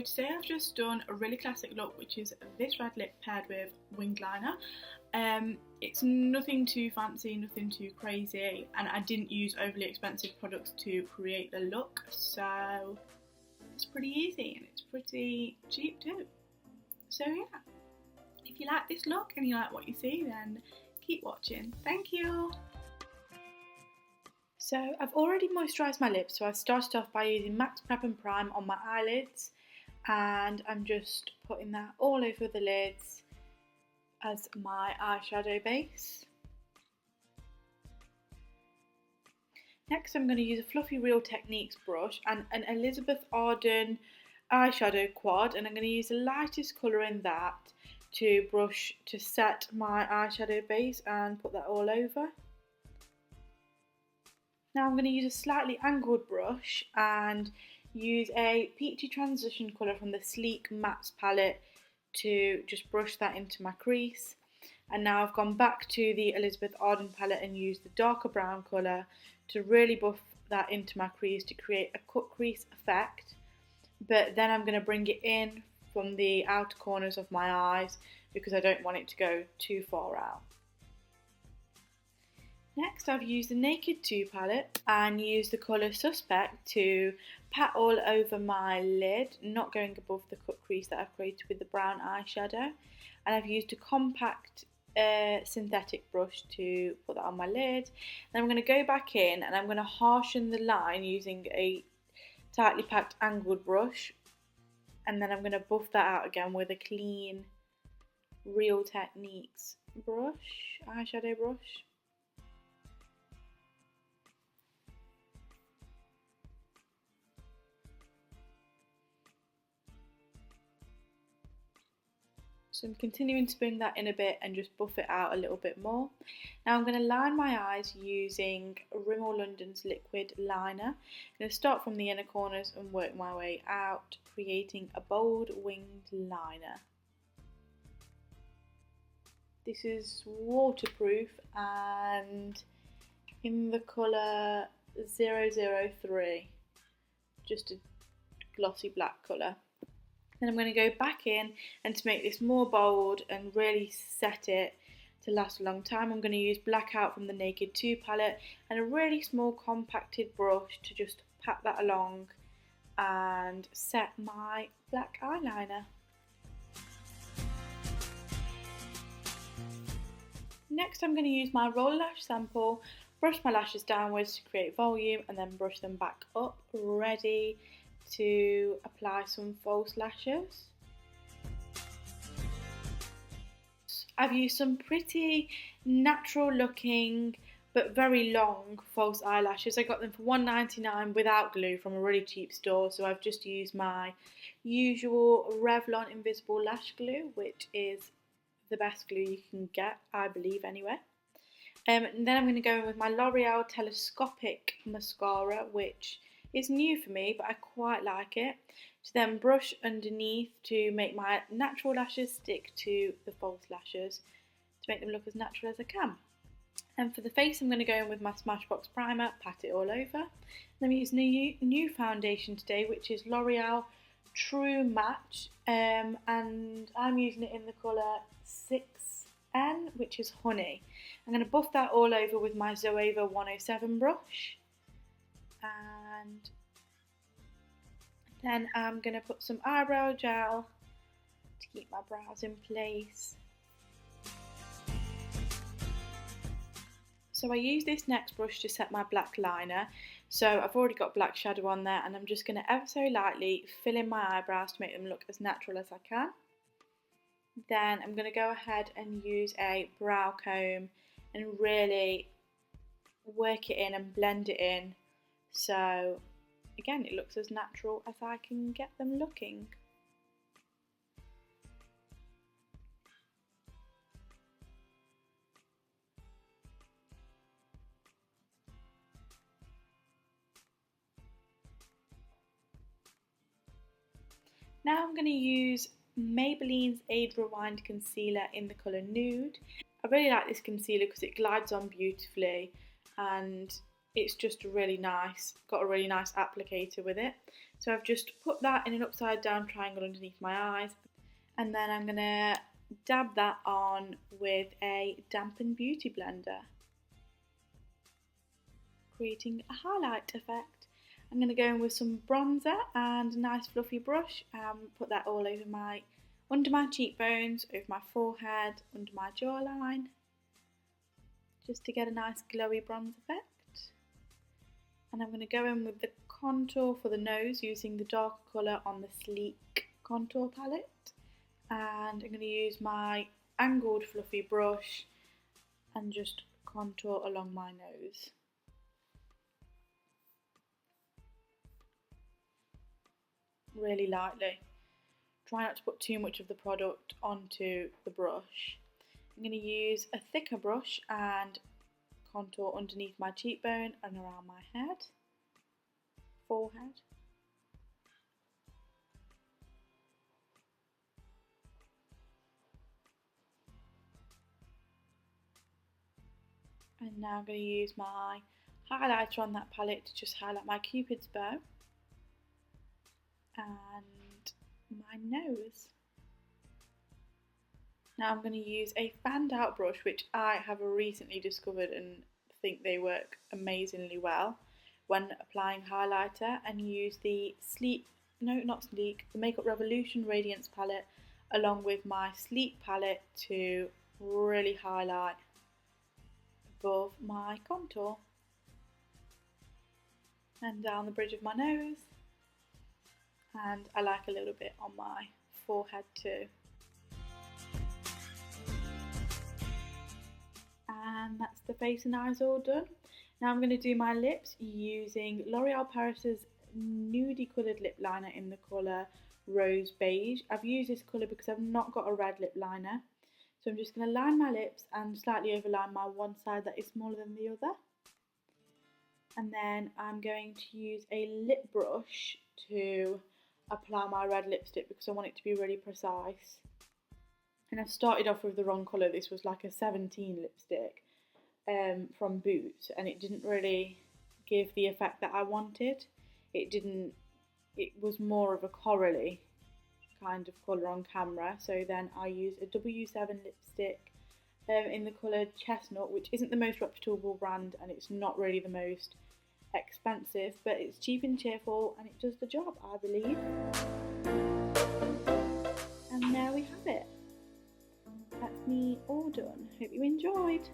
today I've just done a really classic look, which is this red lip paired with winged liner. It's nothing too fancy, nothing too crazy, and I didn't use overly expensive products to create the look, so it's pretty easy and it's pretty cheap too. So yeah, if you like this look and you like what you see, then keep watching. Thank you! So I've already moisturised my lips, so I've started off by using Max Prep and Prime on my eyelids, and I'm just putting that all over the lids as my eyeshadow base. Next I'm going to use a fluffy Real Techniques brush and an Elizabeth Arden eyeshadow quad, and I'm going to use the lightest colour in that to brush to set my eyeshadow base and put that all over. Now I'm going to use a slightly angled brush and use a peachy transition colour from the Sleek Mattes palette to just brush that into my crease. And now I've gone back to the Elizabeth Arden palette and used the darker brown colour to really buff that into my crease to create a cut crease effect. But then I'm going to bring it in from the outer corners of my eyes because I don't want it to go too far out. Next I've used the Naked 2 palette and used the colour Suspect to pat all over my lid, not going above the cut crease that I've created with the brown eyeshadow. And I've used a compact synthetic brush to put that on my lid. Then I'm going to go back in and I'm going to harshen the line using a tightly packed angled brush. And then I'm going to buff that out again with a clean Real Techniques brush, eyeshadow brush. So I'm continuing to bring that in a bit and just buff it out a little bit more. Now I'm going to line my eyes using Rimmel London's liquid liner. I'm going to start from the inner corners and work my way out, creating a bold winged liner. This is waterproof and in the colour 003, just a glossy black colour. Then I'm going to go back in, and to make this more bold and really set it to last a long time, I'm going to use Blackout from the Naked 2 palette and a really small compacted brush to just pat that along and set my black eyeliner. Next I'm going to use my roller lash sample, brush my lashes downwards to create volume and then brush them back up, ready to apply some false lashes. I've used some pretty natural looking but very long false eyelashes. I got them for £1.99 without glue from a really cheap store, so I've just used my usual Revlon invisible lash glue, which is the best glue you can get, I believe anyway. And then I'm going to go in with my L'Oreal Telescopic mascara, which is new for me, but I quite like it, to then brush underneath to make my natural lashes stick to the false lashes to make them look as natural as I can. And for the face I'm going to go in with my Smashbox primer, pat it all over. Then I'm using a new foundation today, which is L'Oreal True Match, and I'm using it in the colour 6N, which is Honey. I'm going to buff that all over with my Zoeva 107 brush. And then I'm going to put some eyebrow gel to keep my brows in place. So I use this next brush to set my black liner. So I've already got black shadow on there, and I'm just going to ever so lightly fill in my eyebrows to make them look as natural as I can. Then I'm going to go ahead and use a brow comb and really work it in and blend it in. So again, it looks as natural as I can get them looking. Now I'm going to use Maybelline's Age Rewind Concealer in the colour Nude. I really like this concealer because it glides on beautifully and it's just really nice, got a really nice applicator with it. So I've just put that in an upside down triangle underneath my eyes, and then I'm going to dab that on with a dampened beauty blender, creating a highlight effect. I'm going to go in with some bronzer and a nice fluffy brush and put that all over under my cheekbones, over my forehead, under my jawline, just to get a nice glowy bronze effect. And I'm going to go in with the contour for the nose using the darker colour on the Sleek contour palette. And I'm going to use my angled fluffy brush and just contour along my nose. Really lightly. Try not to put too much of the product onto the brush. I'm going to use a thicker brush and contour underneath my cheekbone and around my head, forehead. And now I'm going to use my highlighter on that palette to just highlight my cupid's bow and my nose. Now I'm going to use a fanned out brush, which I have recently discovered and think they work amazingly well when applying highlighter, and use the the Makeup Revolution Radiance palette along with my Sleek palette to really highlight above my contour and down the bridge of my nose, and I like a little bit on my forehead too. And that's the face and eyes all done. Now I'm going to do my lips using L'Oreal Paris's nudie coloured lip liner in the colour Rose Beige. I've used this colour because I've not got a red lip liner. So I'm just going to line my lips and slightly overline my one side that is smaller than the other. And then I'm going to use a lip brush to apply my red lipstick because I want it to be really precise. And I've started off with the wrong colour. This was like a 17 lipstick from Boots, and it didn't really give the effect that I wanted. It was more of a corally kind of colour on camera. So then I used a W7 lipstick in the colour Chestnut, which isn't the most reputable brand and it's not really the most expensive, but it's cheap and cheerful and it does the job, I believe. And there we have it. That's me all done. Hope you enjoyed.